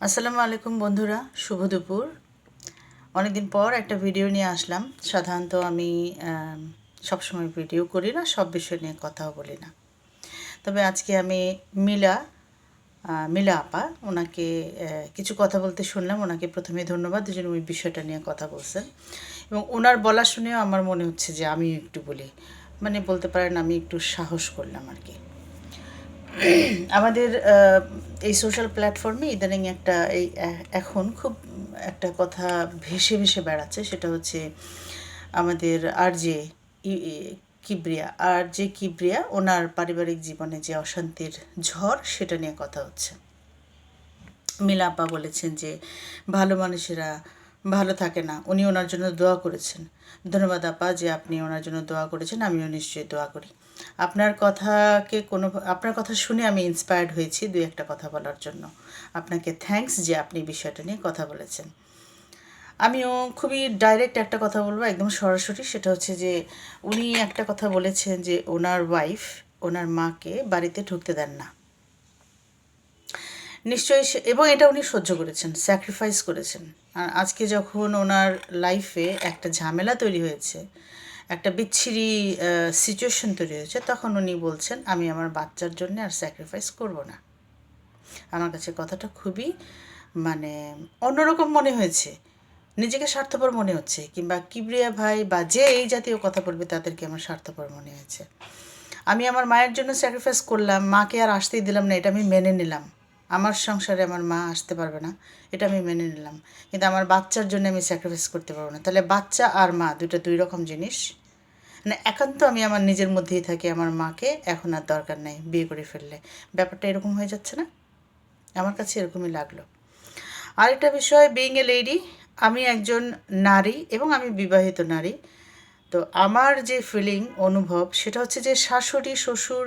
আসসালামু আলাইকুম বন্ধুরা, শুভ দুপুর। অনেকদিন পর একটা ভিডিও নিয়ে আসলাম। সাধারণত আমি সবসময় ভিডিও করি না, সব বিষয় নিয়ে কথাও বলি না। তবে আজকে আমি মিলা মিলা আপা ওনাকে কিছু কথা বলতে শুনলাম। ওনাকে প্রথমে ধন্যবাদ, দুজন ওই বিষয়টা নিয়ে কথা বলছেন এবং ওনার বলা শুনেও আমার মনে হচ্ছে যে আমিও একটু বলি, মানে বলতে পারেন আমি একটু সাহস করলাম আর কি। আমাদের এই সোশ্যাল প্ল্যাটফর্মে ইদানিং একটা এখন খুব একটা কথা ভেসে ভেসে বেড়াচ্ছে, সেটা হচ্ছে আমাদের কিবরিয়া ওনার পারিবারিক জীবনে যে অশান্তির ঝড় সেটা নিয়ে কথা হচ্ছে। মিলা আপা বলেছেন যে ভালো মানুষেরা ভালো থাকে না, উনি ওনার জন্য দোয়া করেছেন। ধন্যবাদ আপা যে আপনি ওনার জন্য দোয়া করেছেন, আমিও নিশ্চয়ই দোয়া করি। আপনার কথা শুনে আমি ইন্সপায়ার্ড হয়েছি দুই একটা কথা বলার জন্য। আপনাকে থ্যাঙ্কস যে আপনি বিষয়টা নিয়ে কথা বলেছেন। আমিও খুবই ডাইরেক্ট একটা কথা বলবো, একদম সরাসরি। সেটা হচ্ছে যে উনি একটা কথা বলেছেন যে ওনার মাকে বাড়িতে ঢুকতে দেন না। নিশ্চয়ই এবং এটা উনি সহ্য করেছেন, স্যাক্রিফাইস করেছেন। আর আজকে যখন ওনার লাইফে একটা ঝামেলা তৈরি হয়েছে, একটা বিচ্ছিরি সিচুয়েশন তৈরি হয়েছে, তখন উনি বলছেন আমি আমার বাচ্চার জন্য আর স্যাক্রিফাইস করব না। আমার কাছে কথাটা খুবই মানে অন্যরকম মনে হয়েছে, নিজেকে স্বার্থপর মনে হচ্ছে, কিংবা কিবরিয়া ভাই বা যে এই জাতীয় কথা বলবে তাদেরকে আমার স্বার্থপর মনে হয়েছে। আমি আমার মায়ের জন্য স্যাক্রিফাইস করলাম, মাকে আর আসতেই দিলাম না, এটা আমি মেনে নিলাম। আমার সংসারে আমার মা আসতে পারবে না, এটা আমি মেনে নিলাম। কিন্তু আমার বাচ্চার জন্য আমি স্যাক্রিফাইস করতে পারবো না। তাহলে বাচ্চা আর মা দুই রকম জিনিস। মানে একান্ত আমি আমার নিজের মধ্যেই থাকি, আমার মাকে এখন আর দরকার নেই বিয়ে করে ফেললে। ব্যাপারটা এরকম হয়ে যাচ্ছে না? আমার কাছে এরকমই লাগলো। আরেকটা বিষয়, বিইং এ লেডি, আমি একজন নারী এবং আমি বিবাহিত নারী। তো আমার যে অনুভব সেটা হচ্ছে যে শাশুড়ি শ্বশুর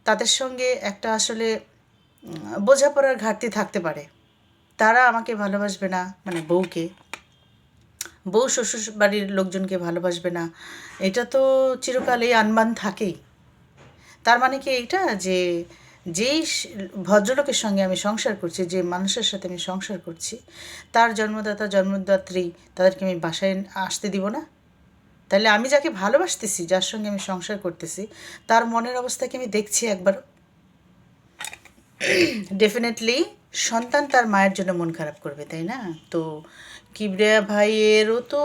তাদের সঙ্গে একটা আসলে বোঝাপড়ার ঘাটতি থাকতে পারে। তারা আমাকে ভালোবাসবে না, মানে বউ শ্বশুর বাড়ির লোকজনকে ভালোবাসবে না, এটা তো চিরকাল এই আনবান থাকেই। তার মানে কি এইটা যে যেই ভদ্রলোকের সঙ্গে আমি সংসার করছি, যে মানুষের সাথে আমি সংসার করছি, তার জন্মদাতা জন্মদাত্রী তাদেরকে আমি বাসায় আসতে দিব না? তাহলে আমি যাকে ভালোবাসতেছি, যার সঙ্গে আমি সংসার করতেছি, তার মনের অবস্থা কি আমি দেখছি একবারও? ডেফিনেটলি সন্তান তার মায়ের জন্য মন খারাপ করবে, তাই না? তো কিবরিয়া ভাইয়েরও তো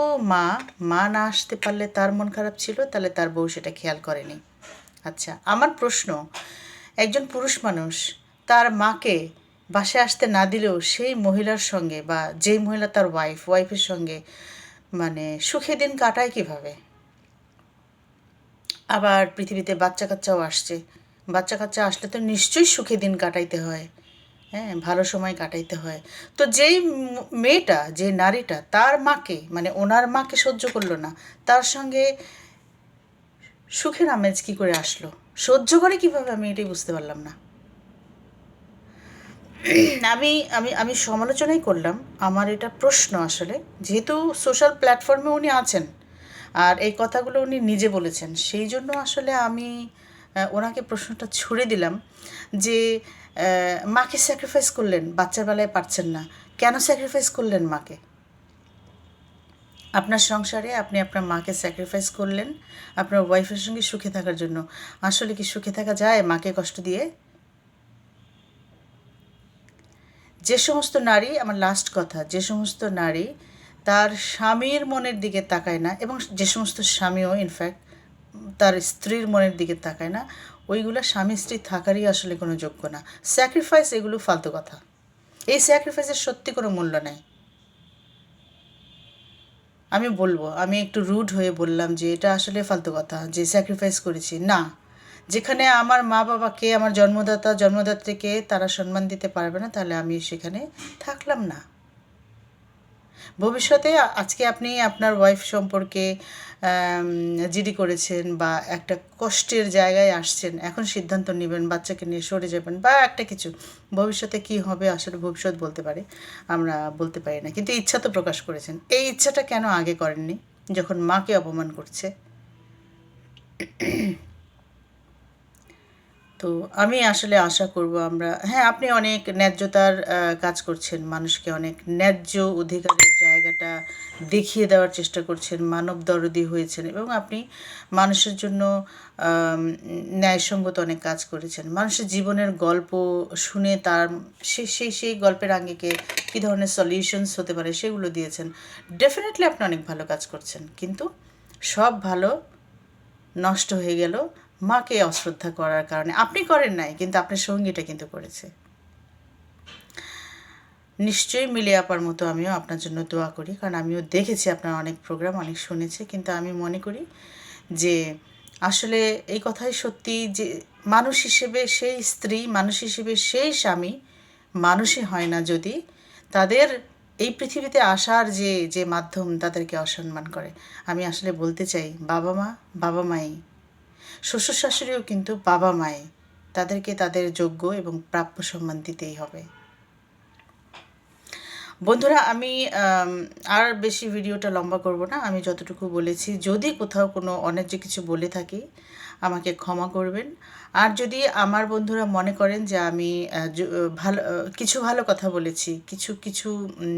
মা না আসতে পারলে তার মন খারাপ ছিল, তাহলে তার বউ সেটা খেয়াল করেনি। আচ্ছা, আমার প্রশ্ন, একজন পুরুষ মানুষ তার মাকে বাসায় আসতে না দিলেও সেই মহিলার সঙ্গে, বা যেই মহিলা তার ওয়াইফের সঙ্গে মানে সুখে দিন কাটায় কিভাবে? আবার পৃথিবীতে বাচ্চা কাচ্চাও আসছে, বাচ্চা কাচ্চা আসলে তো নিশ্চয়ই সুখে দিন কাটাইতে হয়, হ্যাঁ, ভালো সময় কাটাইতে হয়। তো যেই মেয়েটা, যে নারীটা তার মাকে, মানে ওনার মাকে সহ্য করলো না, তার সঙ্গে সুখের আমেজ কী করে আসলো, সহ্য করে কিভাবে, আমি এটাই বুঝতে পারলাম না। আমি আমি আমি সমালোচনাই করলাম, আমার এটা প্রশ্ন আসলে। যেহেতু সোশ্যাল প্ল্যাটফর্মে উনি আছেন আর এই কথাগুলো উনি নিজে বলেছেন, সেই জন্য আসলে আমি ওনাকে প্রশ্নটা ছুড়ে দিলাম যে মাকে স্যাক্রিফাইস করলেন, বাচ্চার বেলায় পারছেন না, কেন স্যাক্রিফাইস করলেন মাকে? আপনার সংসারে আপনি আপনার মাকে স্যাক্রিফাইস করলেন আপনার ওয়াইফের সঙ্গে সুখে থাকার জন্য। আসলে কি সুখে থাকা যায় মাকে কষ্ট দিয়ে? যে সমস্ত নারী, আমার লাস্ট কথা, যে সমস্ত নারী তার স্বামীর মনের দিকে তাকায় না, এবং যে সমস্ত স্বামীও ইনফ্যাক্ট তার স্ত্রীর মনের দিকে তাকায় না, ওইগুলো স্বামী স্ত্রী থাকারই আসলে কোনো যোগ্য না। স্যাক্রিফাইস এগুলো ফালতু কথা। এই স্যাক্রিফাইসের সত্যি কোনো মূল্য নেই। আমি একটু রুড হয়ে বললাম যে এটা আসলে ফালতু কথা, যে স্যাক্রিফাইস করেছি না। যেখানে আমার মা বাবাকে, আমার জন্মদাত্রীকে তারা সম্মান দিতে পারবে না, তাহলে আমি সেখানে থাকলাম না। ভবিষ্যতে আজকে আপনি আপনার ওয়াইফ সম্পর্কে জিডি করেছেন বা একটা কষ্টের জায়গায় আসছেন, এখন সিদ্ধান্ত নেবেন বাচ্চাকে নিয়ে সরে যাবেন বা একটা কিছু, ভবিষ্যতে কি হবে আসলে ভবিষ্যৎ বলতে পারে, আমরা বলতে পারি না। কিন্তু ইচ্ছা তো প্রকাশ করেছেন, এই ইচ্ছাটা কেন আগে করেননি যখন মাকে অপমান করছে? তো আমি আসলে আশা করব আমরা, হ্যাঁ, আপনি অনেক ন্যায্যতার কাজ করছেন, মানুষকে অনেক ন্যায্য অধিকারের জায়গাটা দেখিয়ে দেওয়ার চেষ্টা করছেন, মানব দরদি হয়েছেন এবং আপনি মানুষের জন্য ন্যায়সঙ্গত অনেক কাজ করেছেন। মানুষের জীবনের গল্প শুনে তার সেই গল্পের আঙ্গিকে কী ধরনের সলিউশনস হতে পারে সেগুলো দিয়েছেন। ডেফিনেটলি আপনি অনেক ভালো কাজ করছেন, কিন্তু সব ভালো নষ্ট হয়ে গেল মাকে অশ্রদ্ধা করার কারণে। আপনি করেন নাই, কিন্তু আপনার সঙ্গীটা কিন্তু করেছে। নিশ্চয়ই মিলে আপার মতো আমিও আপনার জন্য দোয়া করি, কারণ আমিও দেখেছি আপনার অনেক প্রোগ্রাম, অনেক শুনেছি, কিন্তু আমি মনে করি যে আসলে এই কথাই সত্যি যে মানুষ হিসেবে সেই স্ত্রী, মানুষ হিসেবে সেই স্বামী মানুষই হয় না যদি তাদের এই পৃথিবীতে আসার যে যে মাধ্যম তাদেরকে অসম্মান করে। আমি আসলে বলতে চাই, বাবা মা বাবা মাই, শ্বশুর শাশুড়িও কিন্তু বাবা মাই, তাদেরকে তাদের যোগ্য এবং প্রাপ্য সম্মান দিতেই হবে। বন্ধুরা, আমি আর বেশি ভিডিওটা লম্বা করব না। আমি যতটুকু বলেছি, যদি কোথাও কোনো অন্যায্য কিছু বলে থাকি আমাকে ক্ষমা করবেন। আর যদি আমার বন্ধুরা মনে করেন যে আমি ভালো কিছু ভালো কথা বলেছি, কিছু কিছু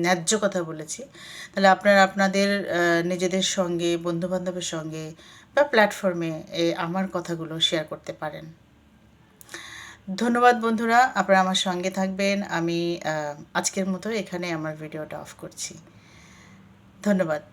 ন্যায্য কথা বলেছি, তাহলে আপনারা আপনাদের নিজেদের সঙ্গে, বন্ধুবান্ধবের সঙ্গে বা প্ল্যাটফর্মে আমার কথাগুলো শেয়ার করতে পারেন। ধন্যবাদ বন্ধুরা, আপনারা আমার সঙ্গে থাকবেন। আমি আজকের মতো এখানে আমার ভিডিওটা অফ করছি। ধন্যবাদ।